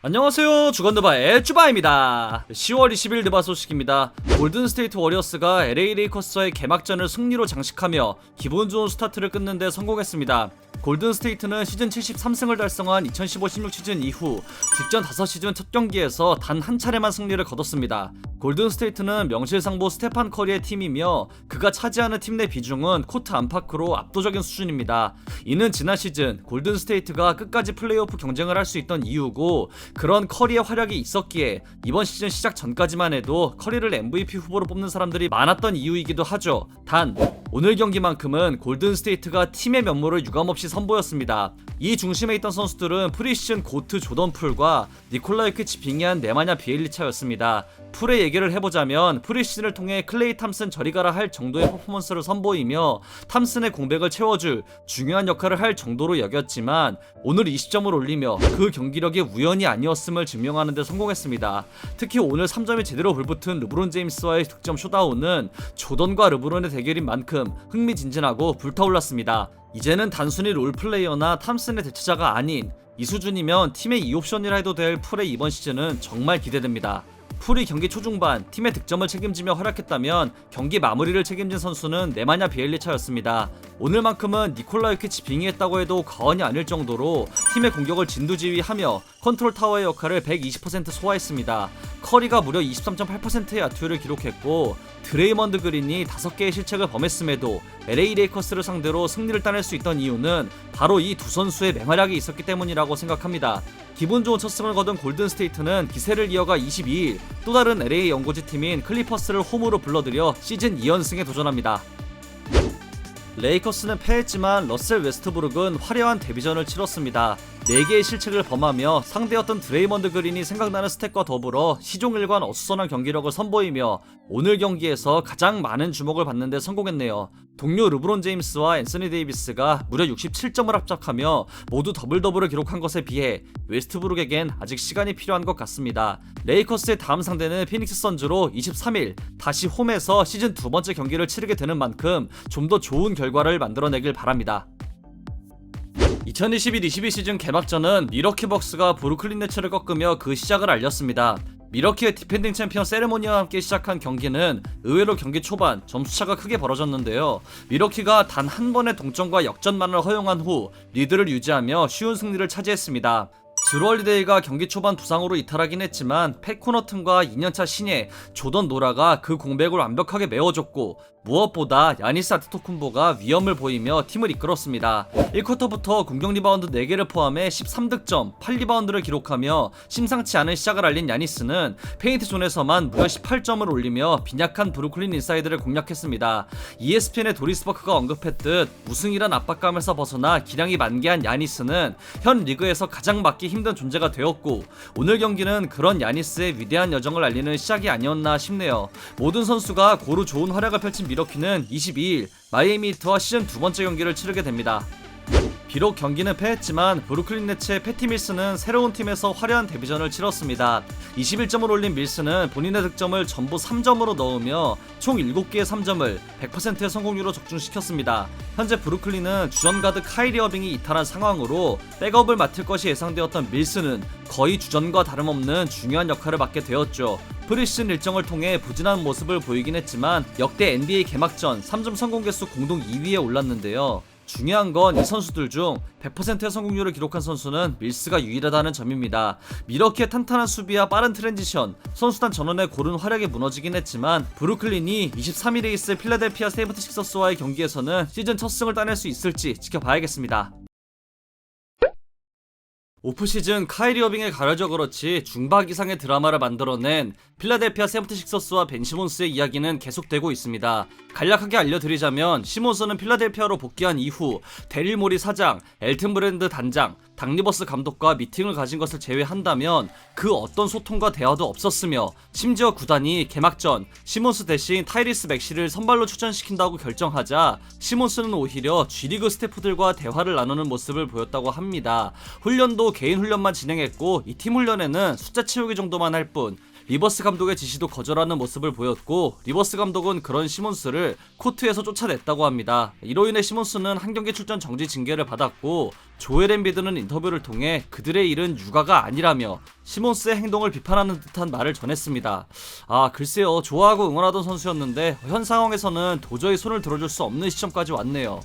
안녕하세요, 주간드바의 쭈바입니다. 10월 20일 드바 소식입니다. 골든스테이트 워리어스가 LA 레이커스와의 개막전을 승리로 장식하며 기분 좋은 스타트를 끊는 데 성공했습니다. 골든스테이트는 시즌 73승을 달성한 2015-16 시즌 이후 직전 5시즌 첫 경기에서 단 한 차례만 승리를 거뒀습니다. 골든스테이트는 명실상부 스테판 커리의 팀이며 그가 차지하는 팀 내 비중은 코트 안팎으로 압도적인 수준입니다. 이는 지난 시즌 골든스테이트가 끝까지 플레이오프 경쟁을 할 수 있던 이유고, 그런 커리의 활약이 있었기에 이번 시즌 시작 전까지만 해도 커리를 MVP 후보로 뽑는 사람들이 많았던 이유이기도 하죠. 단 오늘 경기만큼은 골든스테이트가 팀의 면모를 유감없이 선보였습니다. 이 중심에 있던 선수들은 프리시즌 고트 조던 풀과 니콜라 요키치 빙의한 네마냐 비엘리차였습니다. 풀의 얘기를 해보자면 프리시즌을 통해 클레이 탐슨 저리 가라 할 정도의 퍼포먼스를 선보이며 탐슨의 공백을 채워줄 중요한 역할을 할 정도로 여겼지만, 오늘 20점을 올리며 그 경기력이 우연이 아니었음을 증명하는 데 성공했습니다. 특히 오늘 3점이 제대로 불붙은 르브론 제임스와의 득점 쇼다운은 조던과 르브론의 대결인 만큼 흥미진진하고 불타올랐습니다. 이제는 단순히 롤플레이어나 탐슨의 대체자가 아닌 이 수준이면 팀의 2옵션이라 해도 될 풀의 이번 시즌은 정말 기대됩니다. 풀이 경기 초중반 팀의 득점을 책임지며 활약했다면 경기 마무리를 책임진 선수는 네마냐 비엘리차였습니다. 오늘만큼은 니콜라 요키치 빙의했다고 해도 과언이 아닐 정도로 팀의 공격을 진두지휘하며 컨트롤 타워의 역할을 120% 소화했습니다. 커리가 무려 23.8%의 야투율을 기록했고, 드레이먼드 그린이 5개의 실책을 범했음에도 LA 레이커스를 상대로 승리를 따낼 수 있던 이유는 바로 이 두 선수의 맹활약이 있었기 때문이라고 생각합니다. 기분 좋은 첫 승을 거둔 골든스테이트는 기세를 이어가 22일 또 다른 LA 연고지 팀인 클리퍼스를 홈으로 불러들여 시즌 2연승에 도전합니다. 레이커스는 패했지만 러셀 웨스트브룩은 화려한 데뷔전을 치렀습니다. 4개의 실책을 범하며 상대였던 드레이먼드 그린이 생각나는 스탯과 더불어 시종일관 어수선한 경기력을 선보이며 오늘 경기에서 가장 많은 주목을 받는 데 성공했네요. 동료 르브론 제임스와 앤서니 데이비스가 무려 67점을 합작하며 모두 더블더블을 기록한 것에 비해 웨스트브룩에겐 아직 시간이 필요한 것 같습니다. 레이커스의 다음 상대는 피닉스 선즈로 23일 다시 홈에서 시즌 두 번째 경기를 치르게 되는 만큼 좀 더 좋은 결과를 만들어내길 바랍니다. 2021-22 시즌 개막전은 미러키 벅스가 브루클린 네츠를 꺾으며 그 시작을 알렸습니다. 미러키의 디펜딩 챔피언 세레모니와 함께 시작한 경기는 의외로 경기 초반 점수차가 크게 벌어졌는데요. 미러키가 단 한 번의 동점과 역전만을 허용한 후 리드를 유지하며 쉬운 승리를 차지했습니다. 드루 홀리데이가 경기 초반 부상으로 이탈하긴 했지만 팻 코너튼과 2년차 신예 조던 노라가 그 공백을 완벽하게 메워줬고, 무엇보다 야니스 아테토쿤보가 위험을 보이며 팀을 이끌었습니다. 1쿼터부터 공격 리바운드 4개를 포함해 13득점, 8리바운드를 기록하며 심상치 않은 시작을 알린 야니스는 페인트 존에서만 무려 18점을 올리며 빈약한 브루클린 인사이드를 공략했습니다. ESPN의 도리스 버크가 언급했듯 우승이란 압박감에서 벗어나 기량이 만개한 야니스는 현 리그에서 가장 맞기 힘든 존재가 되었고, 오늘 경기는 그런 야니스의 위대한 여정을 알리는 시작이 아니었나 싶네요. 모든 선수가 고루 좋은 활약을 펼친 미러키는 22일 마이애미 히트와 시즌 두 번째 경기를 치르게 됩니다. 비록 경기는 패했지만 브루클린 네츠의 패티 밀스는 새로운 팀에서 화려한 데뷔전을 치렀습니다. 21점을 올린 밀스는 본인의 득점을 전부 3점으로 넣으며 총 7개의 3점을 100%의 성공률로 적중시켰습니다. 현재 브루클린은 주전 가드 카이리 어빙이 이탈한 상황으로 백업을 맡을 것이 예상되었던 밀스는 거의 주전과 다름없는 중요한 역할을 맡게 되었죠. 프리시즌 일정을 통해 부진한 모습을 보이긴 했지만 역대 NBA 개막전 3점 성공 개수 공동 2위에 올랐는데요. 중요한 건 이 선수들 중 100%의 성공률을 기록한 선수는 밀스가 유일하다는 점입니다. 미러키의 탄탄한 수비와 빠른 트랜지션, 선수단 전원의 고른 활약이 무너지긴 했지만 브루클린이 23일에 있을 필라델피아 세븐티식서스와의 경기에서는 시즌 첫 승을 따낼 수 있을지 지켜봐야겠습니다. 오프시즌 카이리 어빙에 가려져 그렇지 중박 이상의 드라마를 만들어낸 필라델피아 세븐티식서스와 벤 시몬스의 이야기는 계속되고 있습니다. 간략하게 알려드리자면 시몬스는 필라델피아로 복귀한 이후 데릴 모리 사장, 엘튼 브랜드 단장, 닥 리버스 감독과 미팅을 가진 것을 제외한다면 그 어떤 소통과 대화도 없었으며, 심지어 구단이 개막전 시몬스 대신 타이리스 맥시를 선발로 출전시킨다고 결정하자 시몬스는 오히려 G리그 스태프들과 대화를 나누는 모습을 보였다고 합니다. 훈련도 개인 훈련만 진행했고 이 팀 훈련에는 숫자 채우기 정도만 할 뿐 리버스 감독의 지시도 거절하는 모습을 보였고, 리버스 감독은 그런 시몬스를 코트에서 쫓아냈다고 합니다. 이로 인해 시몬스는 한 경기 출전 정지 징계를 받았고, 조엘 엠비드는 인터뷰를 통해 그들의 일은 육아가 아니라며 시몬스의 행동을 비판하는 듯한 말을 전했습니다. 글쎄요, 좋아하고 응원하던 선수였는데 현 상황에서는 도저히 손을 들어줄 수 없는 시점까지 왔네요.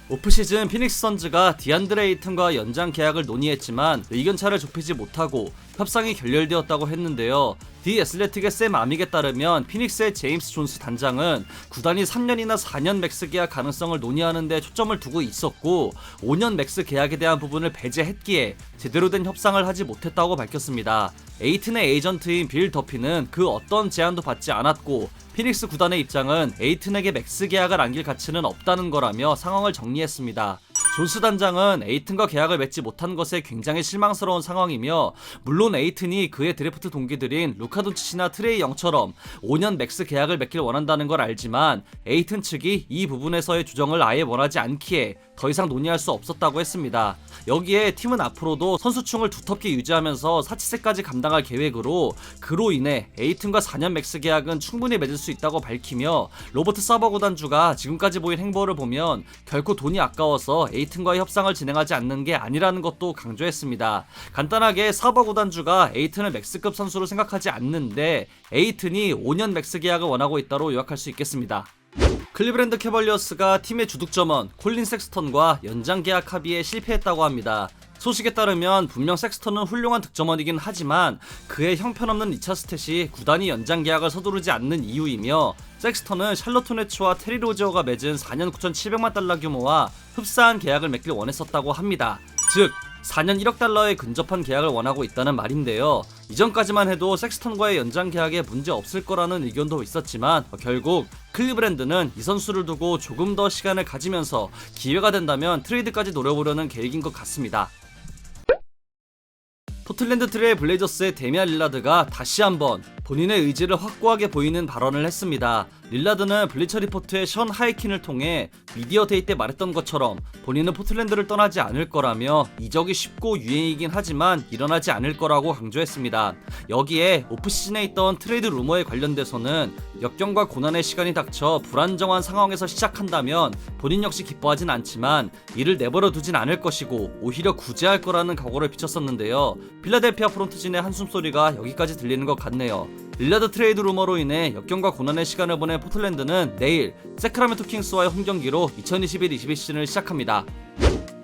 오프시즌 피닉스 선즈가 디안드레 에이튼과 연장 계약을 논의했지만 의견차를 좁히지 못하고 협상이 결렬되었다고 했는데요. 디 애슬레틱의 샘 아믹에 따르면 피닉스의 제임스 존스 단장은 구단이 3년이나 4년 맥스 계약 가능성을 논의하는 데 초점을 두고 있었고 5년 맥스 계약에 대한 부분을 배제했기에 제대로 된 협상을 하지 못했다고 밝혔습니다. 에이튼의 에이전트인 빌 더피는 그 어떤 제안도 받지 않았고 피닉스 구단의 입장은 에이튼에게 맥스 계약을 안길 가치는 없다는 거라며 상황을 정리했습니다. 존스 단장은 에이튼과 계약을 맺지 못한 것에 굉장히 실망스러운 상황이며 물론 에이튼이 그의 드래프트 동기들인 루카 돈치치나 트레이 영처럼 5년 맥스 계약을 맺길 원한다는 걸 알지만 에이튼 측이 이 부분에서의 조정을 아예 원하지 않기에 더 이상 논의할 수 없었다고 했습니다. 여기에 팀은 앞으로도 선수층을 두텁게 유지하면서 사치세까지 감당할 계획으로 그로 인해 에이튼과 4년 맥스 계약은 충분히 맺을 수 있다고 밝히며 로버트 사버 구단주가 지금까지 보인 행보를 보면 결코 돈이 아까워서 에이튼과의 협상을 진행하지 않는 게 아니라는 것도 강조했습니다. 간단하게 사버 구단주가 에이튼을 맥스급 선수로 생각하지 않는데 에이튼이 5년 맥스 계약을 원하고 있다로 요약할 수 있겠습니다. 클리브랜드 캐벌리어스가 팀의 주득점원 콜린 섹스턴과 연장 계약 합의에 실패했다고 합니다. 소식에 따르면 분명 섹스턴은 훌륭한 득점원이긴 하지만 그의 형편없는 2차 스탯이 구단이 연장 계약을 서두르지 않는 이유이며 섹스턴은 샬럿 호네츠와 테리 로지어가 맺은 4년 9,700만 달러 규모와 흡사한 계약을 맺길 원했었다고 합니다. 즉 4년 1억 달러에 근접한 계약을 원하고 있다는 말인데요. 이전까지만 해도 섹스턴과의 연장 계약에 문제 없을 거라는 의견도 있었지만 결국 클리브랜드는 이 선수를 두고 조금 더 시간을 가지면서 기회가 된다면 트레이드까지 노려보려는 계획인 것 같습니다. 포틀랜드 트레일 블레이저스의 데미안 릴라드가 다시 한번 본인의 의지를 확고하게 보이는 발언을 했습니다. 릴라드는 블리처 리포트의 션 하이킨을 통해 미디어 데이 때 말했던 것처럼 본인은 포틀랜드를 떠나지 않을 거라며 이적이 쉽고 유행이긴 하지만 일어나지 않을 거라고 강조했습니다. 여기에 오프시즌에 있던 트레이드 루머에 관련돼서는 역경과 고난의 시간이 닥쳐 불안정한 상황에서 시작한다면 본인 역시 기뻐하진 않지만 이를 내버려 두진 않을 것이고 오히려 구제할 거라는 각오를 비쳤었는데요. 필라델피아 프론트진의 한숨소리가 여기까지 들리는 것 같네요. 릴라드 트레이드 루머로 인해 역경과 고난의 시간을 보낸 포틀랜드는 내일 세크라멘토 킹스와의 홈경기로 2021-22 시즌을 시작합니다.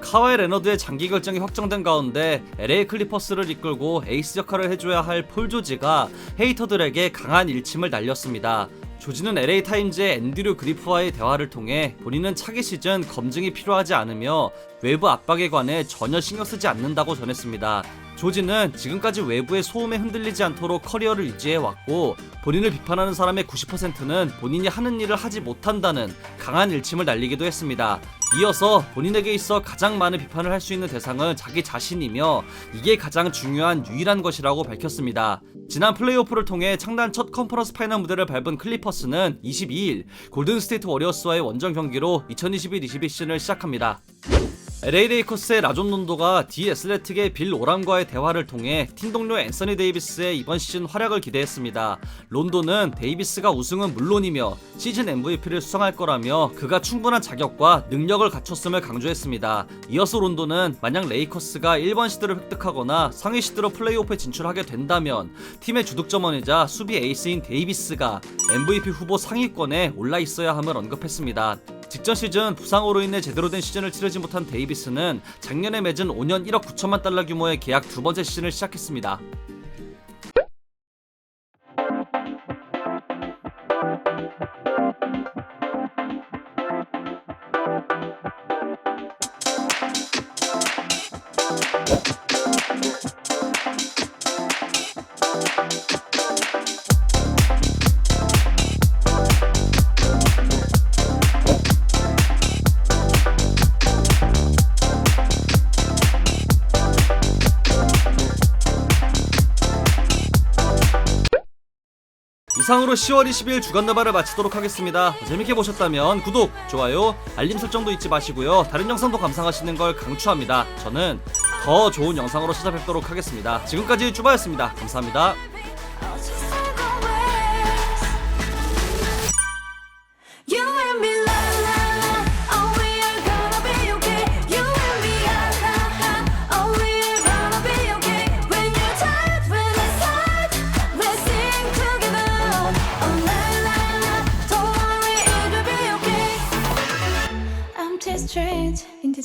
카와이 레너드의 장기 결정이 확정된 가운데 LA 클리퍼스를 이끌고 에이스 역할을 해줘야 할 폴 조지가 헤이터들에게 강한 일침을 날렸습니다. 조지는 LA 타임즈의 앤드류 그리프와의 대화를 통해 본인은 차기 시즌 검증이 필요하지 않으며 외부 압박에 관해 전혀 신경 쓰지 않는다고 전했습니다. 조지는 지금까지 외부의 소음에 흔들리지 않도록 커리어를 유지해왔고 본인을 비판하는 사람의 90%는 본인이 하는 일을 하지 못한다는 강한 일침을 날리기도 했습니다. 이어서 본인에게 있어 가장 많은 비판을 할 수 있는 대상은 자기 자신이며 이게 가장 중요한 유일한 것이라고 밝혔습니다. 지난 플레이오프를 통해 창단 첫 컨퍼런스 파이널 무대를 밟은 클리퍼스는 22일 골든스테이트 워리어스와의 원정 경기로 2021-22 시즌을 시작합니다. LA 레이커스의 라존 론도가 디 애슬레틱의 빌 오람과의 대화를 통해 팀 동료 앤서니 데이비스의 이번 시즌 활약을 기대했습니다. 론도는 데이비스가 우승은 물론이며 시즌 MVP를 수상할 거라며 그가 충분한 자격과 능력을 갖췄음을 강조했습니다. 이어서 론도는 만약 레이커스가 1번 시드를 획득하거나 상위 시드로 플레이오프에 진출하게 된다면 팀의 주득점원이자 수비 에이스인 데이비스가 MVP 후보 상위권에 올라 있어야 함을 언급했습니다. 직전 시즌 부상으로 인해 제대로 된 시즌을 치르지 못한 데이비스는 작년에 맺은 5년 1억 9천만 달러 규모의 계약 두 번째 시즌을 시작했습니다. 이상으로 10월 20일 주간 너바를 마치도록 하겠습니다. 재밌게 보셨다면 구독, 좋아요, 알림 설정도 잊지 마시고요. 다른 영상도 감상하시는 걸 강추합니다. 저는 더 좋은 영상으로 찾아뵙도록 하겠습니다. 지금까지 쭈바였습니다. 감사합니다.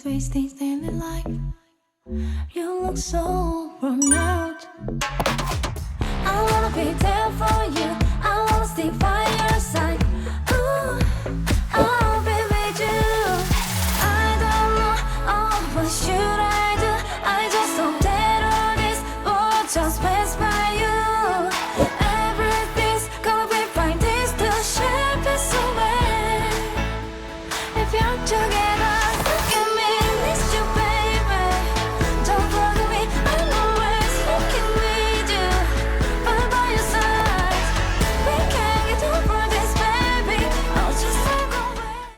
face these daily life. You look so worn out.